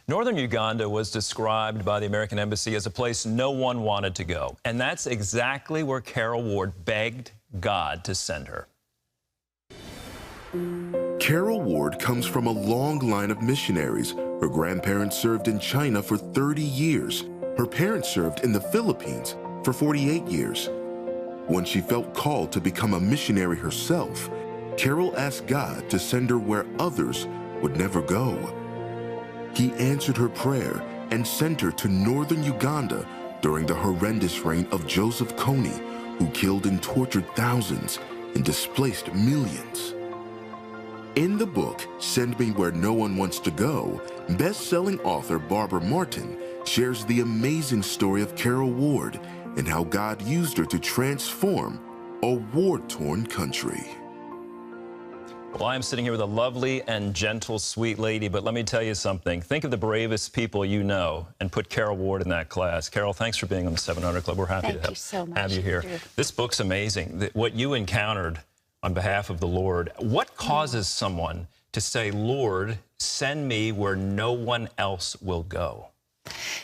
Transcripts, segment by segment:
Northern Uganda was described by the American Embassy as a place no one wanted to go. And that's exactly where Carole Ward begged God to send her. Carole Ward comes from a long line of missionaries. Her grandparents served in China for 30 years. Her parents served in the Philippines for 48 years. When she felt called to become a missionary herself, Carole asked God to send her where others would never go. He answered her prayer and sent her to northern Uganda during the horrendous reign of Joseph Kony, who killed and tortured thousands and displaced millions. In the book, Send Me Where No One Wants to Go, best-selling author Barbara Martin shares the amazing story of Carole Ward and how God used her to transform a war-torn country. Well, I'm sitting here with a lovely and gentle, sweet lady, but let me tell you something. Think of the bravest people you know and put Carole Ward in that class. Carole, thanks for being on the 700 Club. We're happy to have you here. This book's amazing. What you encountered on behalf of the Lord. What causes someone to say, Lord, send me where no one else will go?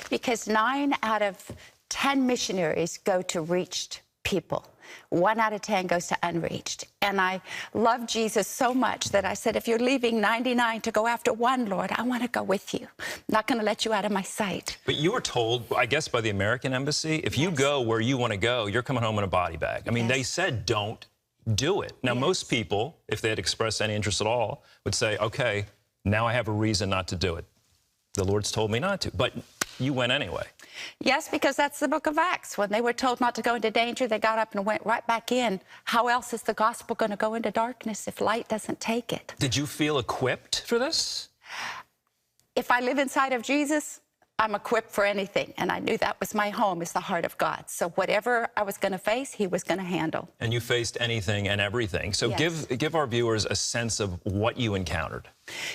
Because 9 out of 10 missionaries go to reached people. 1 out of 10 goes to unreached. And I love Jesus so much that I said, if you're leaving 99 to go after 1, Lord, I want to go with you. I'm not going to let you out of my sight. But you were told, I guess, by the American Embassy, if you go where you want to go, you're coming home in a body bag. I mean, they said don't do it. Now, most people, if they had expressed any interest at all, would say, okay, now I have a reason not to do it. The Lord's told me not to. But you went anyway. Yes, because that's the book of Acts. When they were told not to go into danger, they got up and went right back in. How else is the gospel going to go into darkness if light doesn't take it? Did you feel equipped for this? If I live inside of Jesus, I'm equipped for anything. And I knew that was my home, is the heart of God. So whatever I was going to face, he was going to handle. And you faced anything and everything. So give our viewers a sense of what you encountered.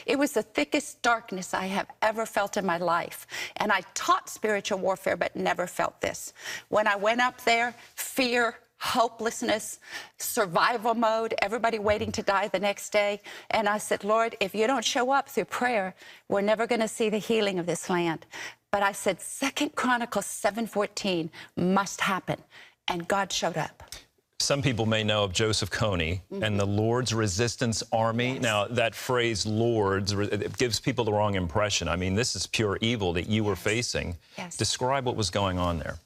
It was the thickest darkness I have ever felt in my life. And I taught spiritual warfare, but never felt this. When I went up there, fear, hopelessness, survival mode, everybody waiting to die the next day. And I said, Lord, if you don't show up through prayer, we're never going to see the healing of this land. But I said, 2 Chronicles 7:14 must happen. And God showed up. Some people may know of Joseph Kony and the Lord's Resistance Army. Now, that phrase, Lord's, it gives people the wrong impression. I mean, this is pure evil that you were facing. Describe what was going on there.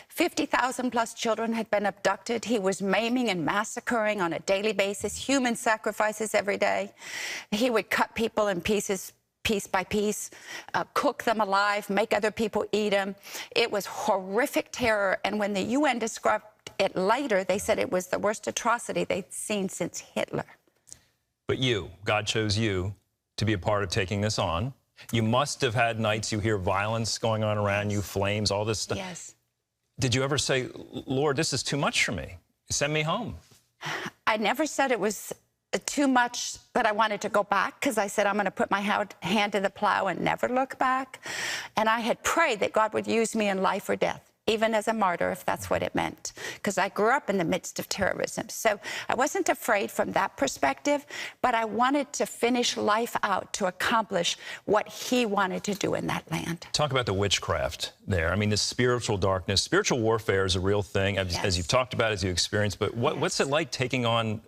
50,000 plus children had been abducted. He was maiming and massacring on a daily basis, human sacrifices every day. He would cut people in pieces, piece by piece, cook them alive, make other people eat them. It was horrific terror. And when the UN described it later, they said it was the worst atrocity they'd seen since Hitler. But you, God chose you to be a part of taking this on. You must have had nights you hear violence going on around you, flames, all this stuff. Yes. Did you ever say, Lord, this is too much for me. Send me home? I never said it was too much that I wanted to go back, because I said I'm going to put my hand to the plow and never look back. And I had prayed that God would use me in life or death, even as a martyr, if that's what it meant, because I grew up in the midst of terrorism. So I wasn't afraid from that perspective, but I wanted to finish life out to accomplish what he wanted to do in that land. Talk about the witchcraft there. I mean, the spiritual darkness. Spiritual warfare is a real thing, as you've talked about, as you experienced, but what's it like taking on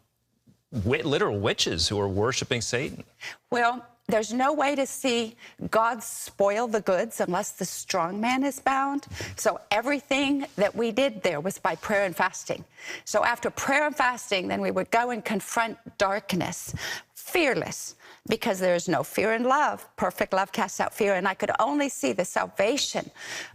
literal witches who are worshiping Satan? Well, there's no way to see God spoil the goods unless the strong man is bound. So everything that we did there was by prayer and fasting. So after prayer and fasting, then we would go and confront darkness, fearless, because there is no fear in love. Perfect love casts out fear. And I could only see the salvation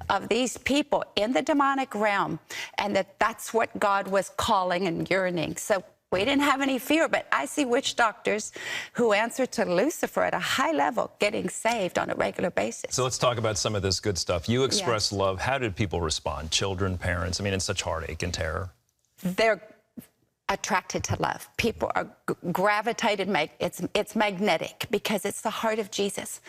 of these people in the demonic realm, and that's what God was calling and yearning. So we didn't have any fear, but I see witch doctors who answer to Lucifer at a high level getting saved on a regular basis. So let's talk about some of this good stuff. You express love. How did people respond? Children, parents? I mean, it's such heartache and terror. They're attracted to love. People are gravitated. It's magnetic because it's the heart of Jesus.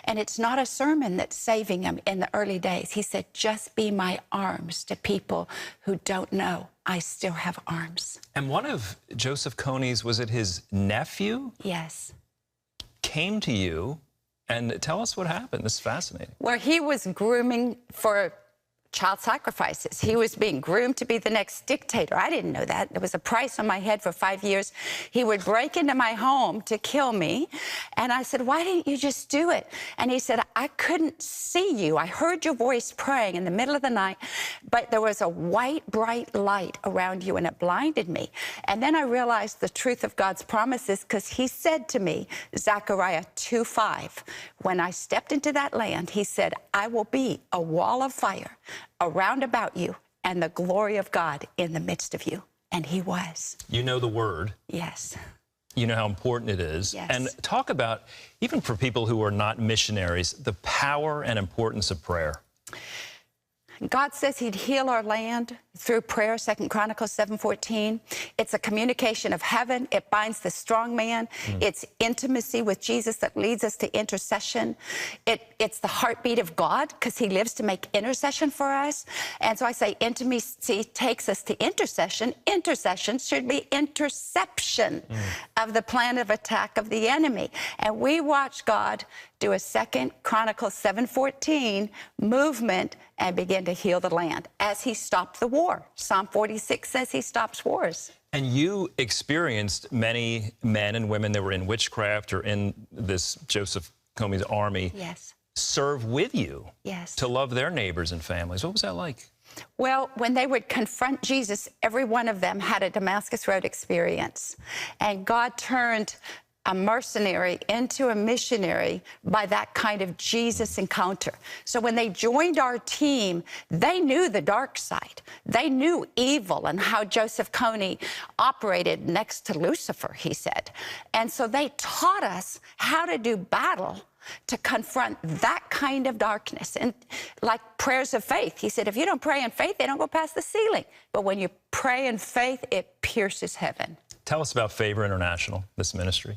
And it's not a sermon that's saving him in the early days. He said, just be my arms to people who don't know I still have arms. And one of Joseph Kony's, was it his nephew? Yes. Came to you And tell us what happened. This is fascinating. Where he was grooming for child sacrifices. He was being groomed to be the next dictator. I didn't know that. There was a price on my head for 5 years. He would break into my home to kill me. And I said, why didn't you just do it? And he said, I couldn't see you. I heard your voice praying in the middle of the night, but there was a white, bright light around you, and it blinded me. And then I realized the truth of God's promises, because he said to me, Zechariah 2:5, when I stepped into that land, he said, I will be a wall of fire around about you, and the glory of God in the midst of you. And he was. You know the word. Yes. You know how important it is. Yes. And talk about, even for people who are not missionaries, the power and importance of prayer. God says he'd heal our land through prayer, 2 Chronicles 7:14. It's a communication of heaven. It binds the strong man. It's intimacy with Jesus that leads us to intercession. It's the heartbeat of God, because he lives to make intercession for us. And so I say intimacy takes us to intercession. Intercession should be interception of the plan of attack of the enemy. And we watch God do a 2 Chronicles 7:14 movement and begin to heal the land as he stopped the war. Psalm 46 says he stops wars. And you experienced many men and women that were in witchcraft or in this Joseph Comey's army Yes. serve with you Yes. to love their neighbors and families. What was that like? Well, when they would confront Jesus, every one of them had a Damascus Road experience. And God turned a mercenary into a missionary by that kind of Jesus encounter. So when they joined our team, they knew the dark side. They knew evil and how Joseph Kony operated next to Lucifer, he said. And so they taught us how to do battle to confront that kind of darkness. And like prayers of faith, he said, if you don't pray in faith, they don't go past the ceiling. But when you pray in faith, it pierces heaven. Tell us about Favor International, this ministry.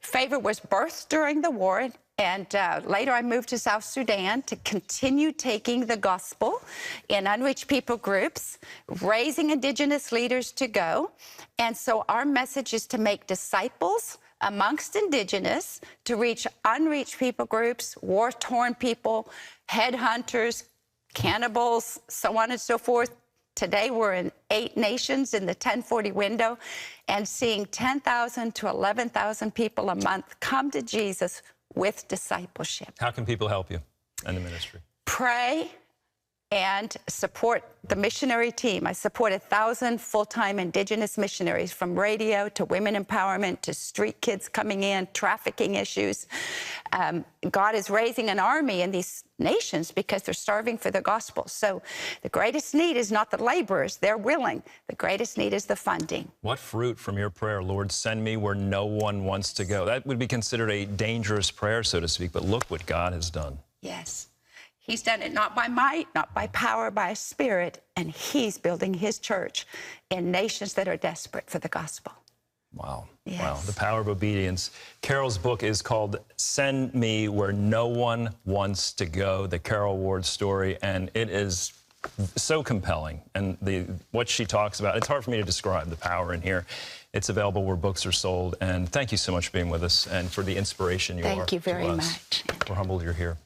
Favor was birthed during the war, and later I moved to South Sudan to continue taking the gospel in unreached people groups, raising indigenous leaders to go. And so our message is to make disciples amongst indigenous, to reach unreached people groups, war-torn people, headhunters, cannibals, so on and so forth. Today, we're in 8 nations in the 1040 window, and seeing 10,000 to 11,000 people a month come to Jesus with discipleship. How can people help you and the ministry? Pray and support the missionary team. I support 1,000 full-time indigenous missionaries, from radio to women empowerment to street kids coming in, trafficking issues. God is raising an army in these nations because they're starving for the gospel. So the greatest need is not the laborers. They're willing. The greatest need is the funding. What fruit from your prayer, Lord, send me where no one wants to go? That would be considered a dangerous prayer, so to speak, but look what God has done. Yes. He's done it not by might, not by power, by his spirit, and he's building his church in nations that are desperate for the gospel. Wow. Yes. Wow. The power of obedience. Carole's book is called Send Me Where No One Wants to Go, the Carole Ward story, and it is so compelling. And what she talks about, it's hard for me to describe the power in here. It's available where books are sold. And thank you so much for being with us and for the inspiration you are. Thank you very to us. much. We're humbled you're here.